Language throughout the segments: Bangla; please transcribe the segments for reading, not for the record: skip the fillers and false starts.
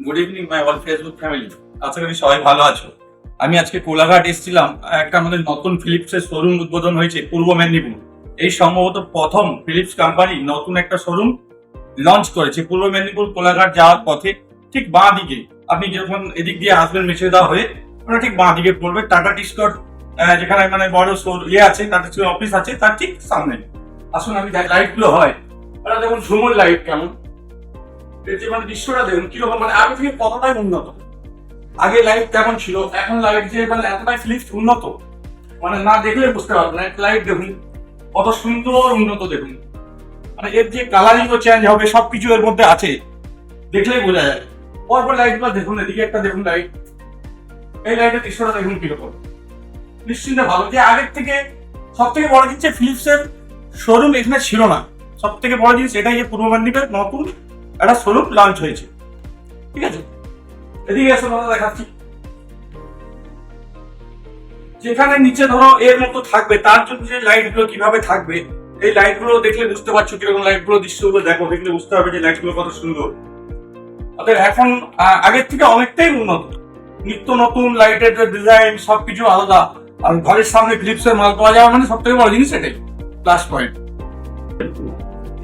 Good evening my all Facebook family. আশা করি সবাই ভালো আছো। আমি আজকে কোলাঘাট এসেছিলাম, একটা আমাদের নতুন ফিলিপসের শোরুম উদ্বোধন হয়েছে পূর্ব মেদিনীপুর। এই সম্ভবত প্রথম ফিলিপস কোম্পানি নতুন একটা শোরুম লঞ্চ করেছে পূর্ব মেদিনীপুর কোলাঘাট যাওয়ার পথে। ঠিক বাঁ দিকে আপনি যখন এদিক দিয়ে আসবেন মেছেদা হয়ে, ওটা ঠিক বাঁ দিকে পড়বে টাটা টিস্কট, যেখানে মানে বড় আছে, টাটা টিস্কট অফিস আছে, তার ঠিক সামনে। আসুন আমি লাইট গুলো হয়, ওরা দেখুন ঝুমুর লাইট কেমন, এর যে মানে দৃশ্যটা দেখুন কিরকম, মানে আগে থেকে কতটাই উন্নত। আগে লাইট কেমন ছিল, এখন লাইট যে মানে এতটাই ফিলিপস উন্নত, মানে না দেখলে বুঝতে পারবেন না। লাইট দেখুন কত সুন্দর উন্নত, দেখুন মানে এর যে কালারিং ও চেঞ্জ হবে সবকিছু এর মধ্যে আছে, দেখলেই বোঝা যায়। পরপর লাইট গুলো দেখুন, এদিকে একটা দেখুন লাইট, এই লাইটের দৃশ্যটা দেখুন কিরকম। নিশ্চিন্তে ভালো যে আগের থেকে সব থেকে বড় জিনিস ফিলিপস এর শোরুম এখানে ছিল না। সব থেকে বড় জিনিস এটাই যে পূর্ব মেদিনীপুরে নতুন একটা শোরুম লঞ্চ হয়েছে। ঠিক আছে, এদিকে এসে আমরা দেখাচ্ছি। যেখানে নিচে ধরো এর মতো থাকবে, তার জন্য যে লাইট গুলো কিভাবে থাকবে, এই লাইট গুলো দেখলে বুঝতে পারছো কিরকম লাইট গুলো, দৃশ্যগুলো দেখো, দেখলে বুঝতে হবে যে লাইট গুলো কত সুন্দর। অতএব এখন আগের থেকে অনেকটাই উন্নত, নিত্য নতুন লাইটের ডিজাইন সবকিছু আলাদা। আর ঘরের সামনে ফিলিপস এর মাল পাওয়া যাওয়া মানে সব থেকে বড় জিনিস এটাই, প্লাস পয়েন্ট।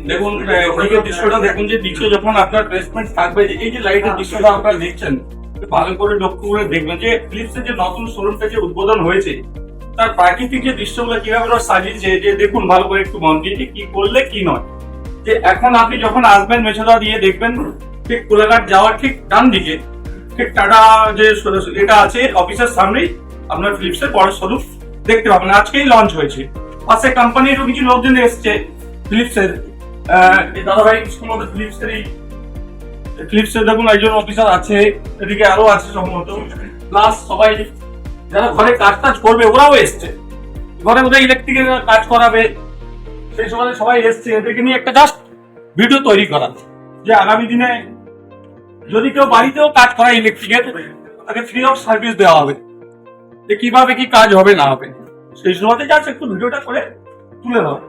দেখুন ওদিকের দৃশ্যটা দেখুন, যে নিচে যখন আপনার প্লেসমেন্ট থাকবে, যে এই যে লাইটের দৃশ্যটা আপনারা দেখছেন, ভালো করে লক্ষ্য করে দেখবেন যে ফিলিপসের যে নতুন শোরুমটা যে উদ্বোধন হয়েছে, তার প্রাকৃতিক যে দৃশ্যগুলো কিভাবে ওরা সাজিয়েছে, যে দেখুন ভালো করে একটু মন দিয়ে কি করলে কি নয়। যে এখন আপনি যখন আসবেন মেছেদা দিয়ে, দেখবেন ঠিক কোলাঘাট যাওয়ার ঠিক ডান দিকে ঠিক টাটা যে এটা আছে অফিসের সামনেই আপনার ফিলিপসের বড় শোরুম দেখতে পাবেন। আজকেই লঞ্চ হয়েছে, পাশে কোম্পানিরও কিছু লোকজন এসছে ফিলিপসের। দাদাভাই সম্ভবত ফিলিপসের দেখুন একজন অফিসার আছে, এদিকে আরো আছে সম্ভবত। প্লাস সবাই যারা ঘরে কাজ করবে ওরাও এসছে, ঘরে বোধহয় ইলেকট্রিকের কাজ করাবে, সেই সময় সবাই এসছে। এদেরকে নিয়ে একটা জাস্ট ভিডিও তৈরি করা, যে আগামী দিনে যদি কেউ বাড়িতেও কাজ করা ইলেকট্রিকের, তাকে ফ্রি অফ সার্ভিস দেওয়া হবে, যে কিভাবে কি কাজ হবে না হবে। সেই সময়তে জাস্ট একটু ভিডিওটা করে তুলে দেওয়া।